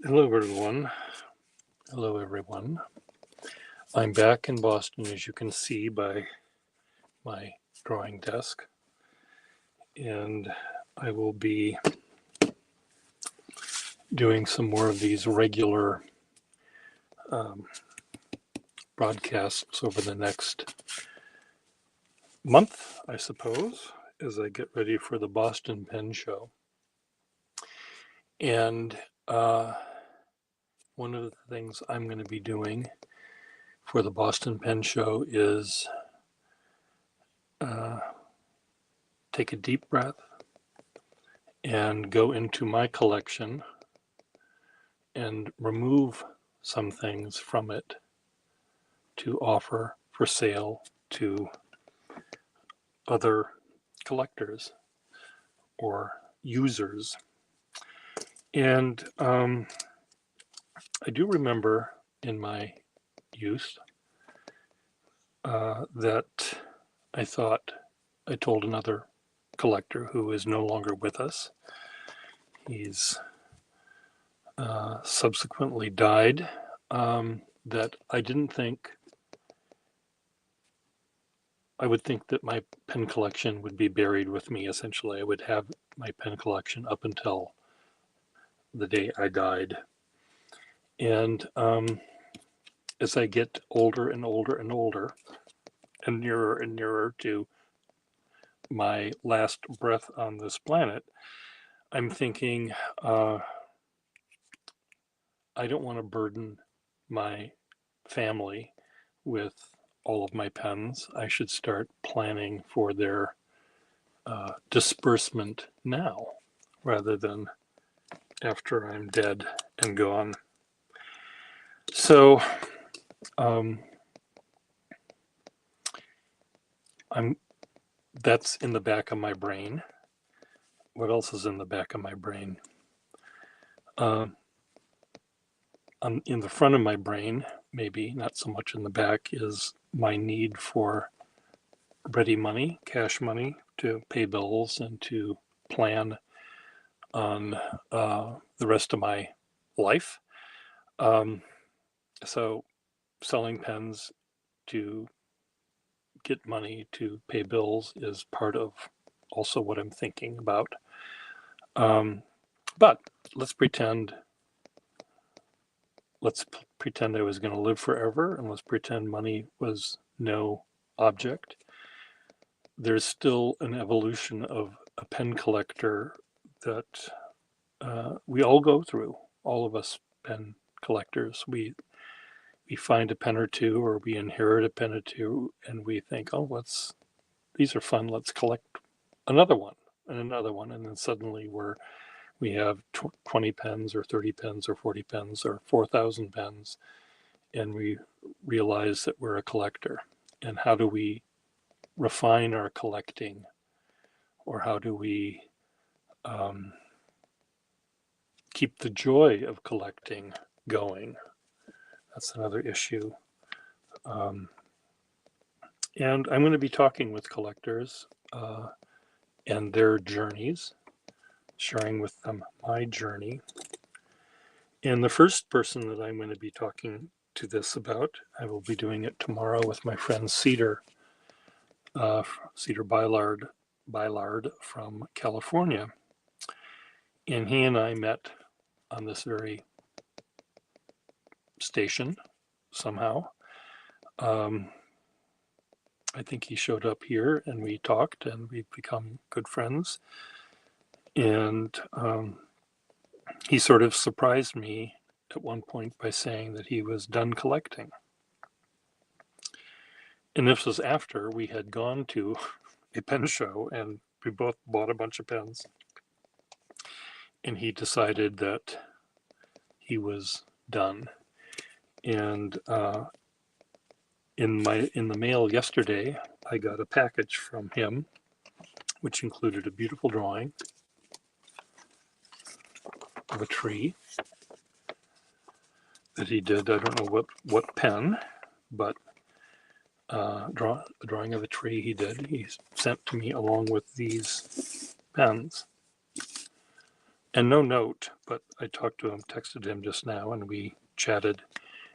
Hello, everyone. Hello, everyone. I'm back in Boston, as you can see by my drawing desk, and I will be doing some more of these regular broadcasts over the next month, I suppose, as I get ready for the Boston Pen Show. And one of the things I'm going to be doing for the Boston Pen Show is take a deep breath and go into my collection and remove some things from it to offer for sale to other collectors or users. And I do remember in my youth that I thought I told another collector who is no longer with us. He's subsequently died, that I didn't think I would think that my pen collection would be buried with me. Essentially, I would have my pen collection up until the day I died. And as I get older and older and older, and nearer to my last breath on this planet, I'm thinking I don't want to burden my family with all of my pens. I should start planning for their disbursement now rather than after I'm dead and gone. So that's in the back of my brain. What else is in the back of my brain? In the front of my brain, maybe not so much in the back, is my need for ready money, cash money to pay bills and to plan on the rest of my life. So selling pens to get money to pay bills is part of also what I'm thinking about. But let's pretend I was going to live forever, and let's pretend money was no object. There's still an evolution of a pen collector that we all go through. All of us pen collectors, we find a pen or two, or we inherit a pen or two, and we think, oh, these are fun. Let's collect another one and another one, and then suddenly we have 20 pens or 30 pens or 40 pens or 4,000 pens, and we realize that we're a collector. And how do we refine our collecting, or how do we keep the joy of collecting going? That's another issue. And I'm going to be talking with collectors and their journeys, sharing with them my journey. And the first person that I'm going to be talking to this about, I will be doing it tomorrow with my friend Cedar Bylard from California. And he and I met on this very station somehow. I think he showed up here and we talked, and we've become good friends. And he sort of surprised me at one point by saying that he was done collecting. And this was after we had gone to a pen show and we both bought a bunch of pens. And he decided that he was done. And in the mail yesterday, I got a package from him, which included a beautiful drawing of a tree that he did. I don't know what pen, but a drawing of a tree he did. He sent to me along with these pens. and no note, but I talked to him, texted him just now, and we chatted.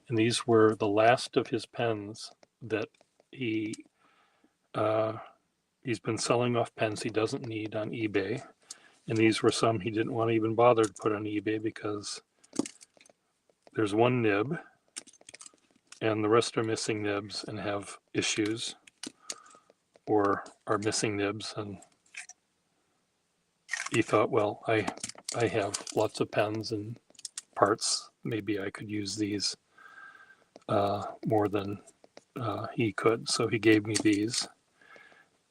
And these were the last of his pens that he's been selling off pens he doesn't need on eBay. And these were some he didn't want to even bother to put on eBay because there's one nib and the rest are missing nibs and have issues or are missing nibs. And he thought, well, I have lots of pens and parts. Maybe I could use these more than he could. So he gave me these,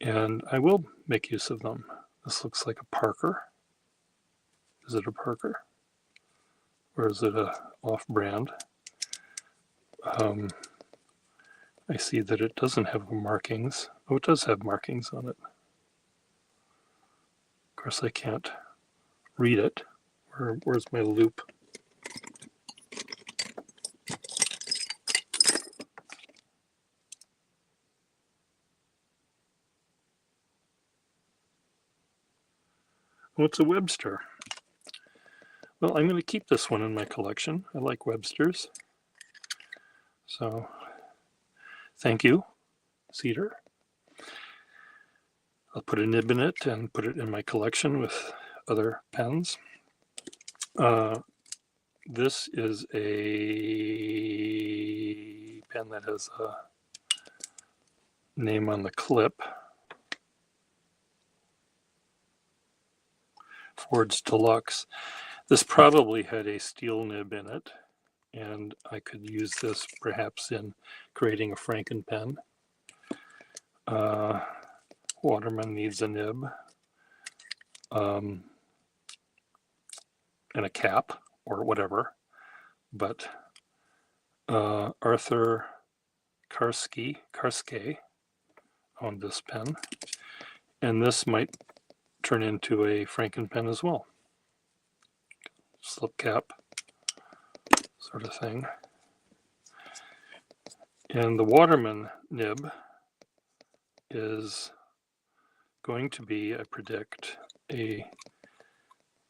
and I will make use of them. This looks like a Parker. Is it a Parker? Or is it a off-brand? I see that it doesn't have markings. Oh, it does have markings on it. Of course, I can't read it. Where's my loop? What's a Webster? Well, I'm going to keep this one in my collection. I like Websters. So, thank you, Cedar. I'll put a nib in it and put it in my collection with other pens. This is a pen that has a name on the clip. Ford's Deluxe. This probably had a steel nib in it, and I could use this perhaps in creating a Franken pen. Waterman needs a nib and a cap or whatever, but Arthur Karske owned this pen, and this might turn into a Franken pen as well. Slip cap sort of thing. And the Waterman nib is going to be, I predict, I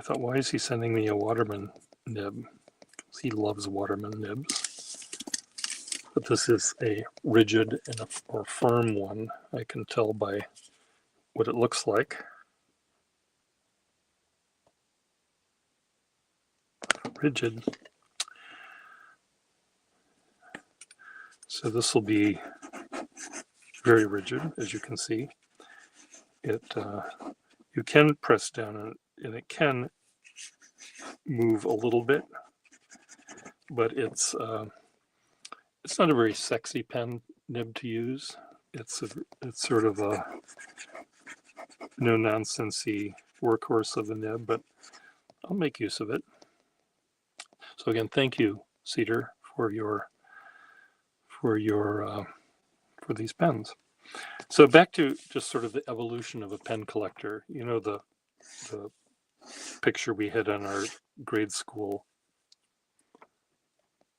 thought, why is he sending me a Waterman nib? He loves Waterman nibs. But this is a rigid or firm one. I can tell by what it looks like. Rigid. So this will be very rigid, as you can see. It you can press down on it, and it can move a little bit, but it's not a very sexy pen nib to use. It's sort of a no-nonsensey workhorse of a nib, but I'll make use of it. So again, thank you, Cedar, for these pens. So back to just sort of the evolution of a pen collector. You know, the picture we had on our grade school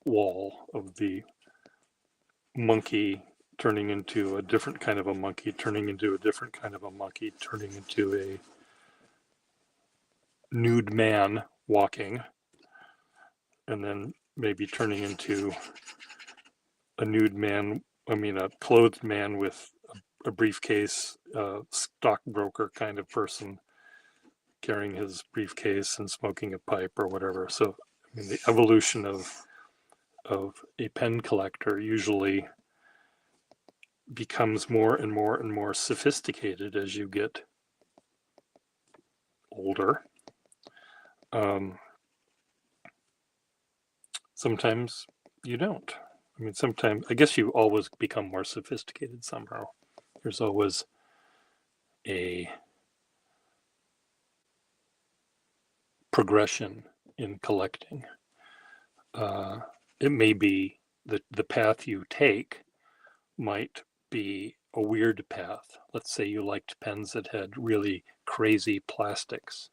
wall of the monkey turning into a different kind of a monkey, turning into a different kind of a monkey, turning into a nude man walking, and then maybe turning into a nude man, a clothed man with a briefcase, stockbroker kind of person carrying his briefcase and smoking a pipe or whatever. So, I mean, the evolution of a pen collector usually becomes more and more and more sophisticated as you get older. Sometimes you don't. I mean, sometimes, I guess you always become more sophisticated somehow. There's always a progression in collecting. It may be that the path you take might be a weird path. Let's say you liked pens that had really crazy plastics.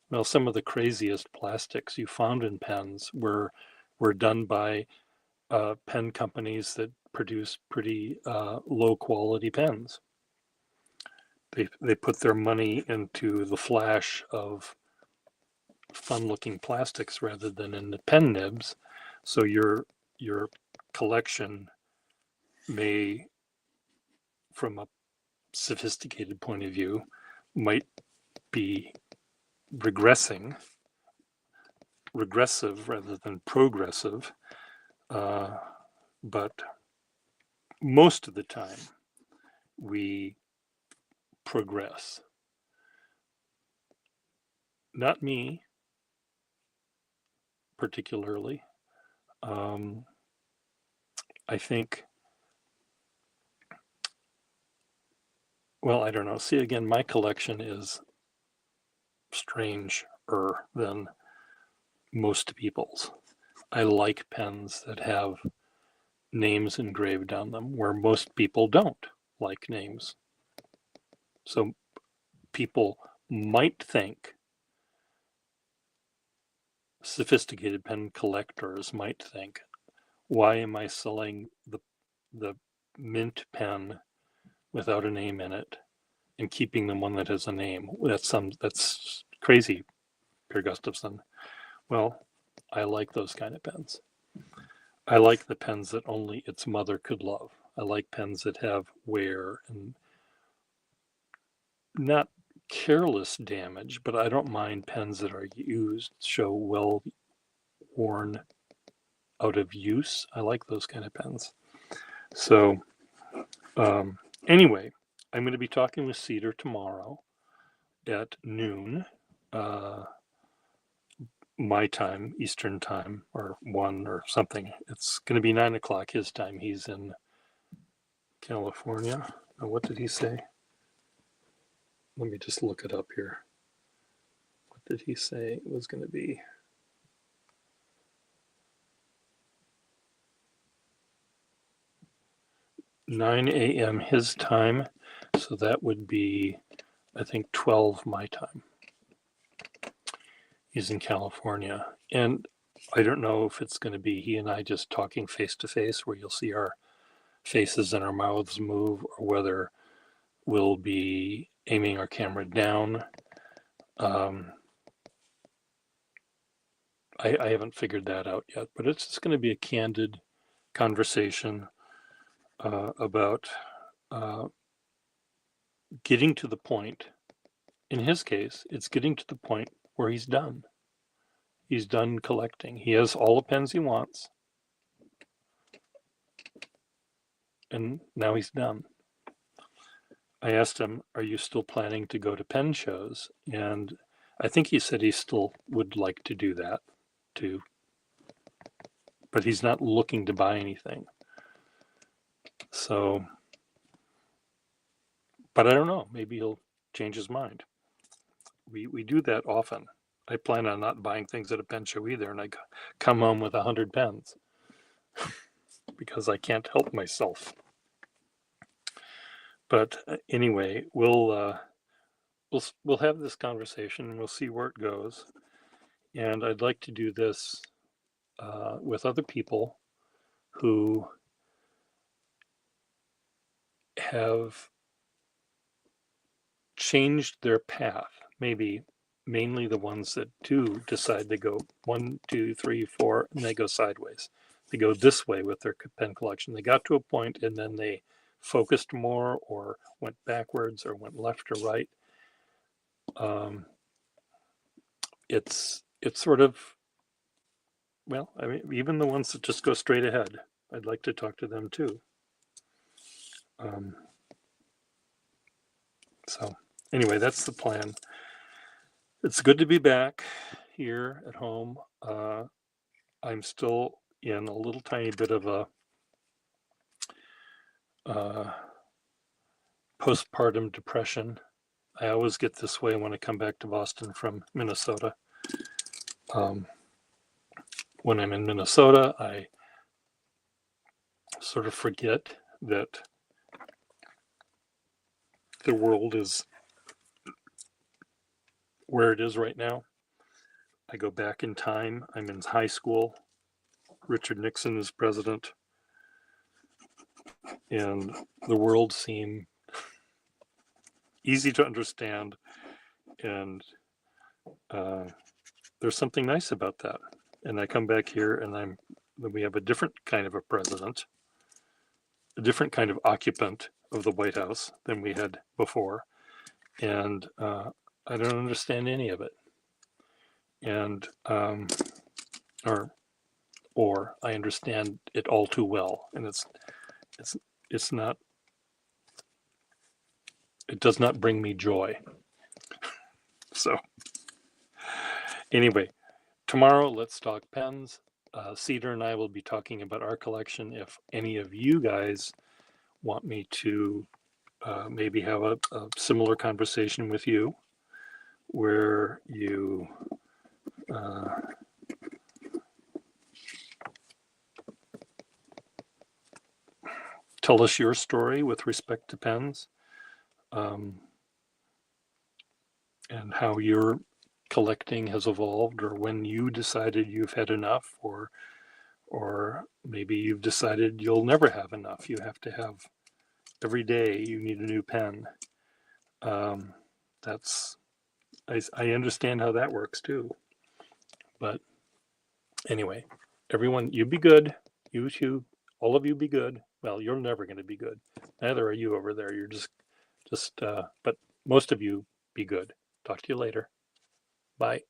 Well, some of the craziest plastics you found in pens were done by pen companies that produce pretty low quality pens. They put their money into the flash of fun looking plastics rather than in the pen nibs. So your collection may, from a sophisticated point of view, might be regressive rather than progressive. But most of the time we progress. Not me particularly. I think, well, I don't know. See, again, my collection is stranger than most people's. I like pens that have names engraved on them where most people don't like names. So people might think, sophisticated pen collectors might think, why am I selling the mint pen without a name in it and keeping the one that has a name? That's crazy, Per Gustafson. Well, I like those kind of pens. I like the pens that only its mother could love. I like pens that have wear and not careless damage, but I don't mind pens that are used, show well worn out of use. I like those kind of pens. So anyway, I'm going to be talking with Cedar tomorrow at noon, my time, Eastern time, or 1 or something. It's going to be 9 o'clock his time. He's in California. What did he say? Let me just look it up here. What did he say it was going to be? "9 a.m. his time," so that would be, I think, 12 my time. He's in California, and I don't know if it's going to be he and I just talking face to face, where you'll see our faces and our mouths move, or whether we'll be aiming our camera down. I haven't figured that out yet, but it's just going to be a candid conversation about getting to the point. In his case, it's getting to the point where he's done. He's done collecting. He has all the pens he wants, and now he's done. I asked him, "Are you still planning to go to pen shows?" And I think he said he still would like to do that too, but he's not looking to buy anything. So, but I don't know, maybe he'll change his mind. We do that often. I plan on not buying things at a pen show either, and I come home with 100 pens because I can't help myself. But anyway, we'll have this conversation and we'll see where it goes. And I'd like to do this with other people who have changed their path, maybe mainly the ones that do decide to go 1, 2, 3, 4, and they go sideways. They go this way with their pen collection. They got to a point and then they focused more or went backwards or went left or right. It's sort of, well, I mean, even the ones that just go straight ahead, I'd like to talk to them too. So anyway, that's the plan. It's good to be back here at home. I'm still in a little tiny bit of a postpartum depression. I always get this way when I come back to Boston from Minnesota. When I'm in Minnesota, I sort of forget that the world is where it is right now. I go back in time. I'm in high school. Richard Nixon is president. And the world seemed easy to understand and there's something nice about that. And I come back here and we have a different kind of a president, a different kind of occupant of the White House than we had before. And I don't understand any of it. And, or I understand it all too well. And it's not, it does not bring me joy. So anyway, tomorrow, let's talk pens. Cedar and I will be talking about our collection. If any of you guys want me to maybe have a similar conversation with you, where you tell us your story with respect to pens, and how your collecting has evolved, or when you decided you've had enough, or maybe you've decided you'll never have enough. You have to have every day. You need a new pen. That's I understand how that works too. But anyway, everyone, you be good. You too. All of you be good. Well, you're never going to be good. Neither are you over there. You're just, but most of you be good. Talk to you later. Bye.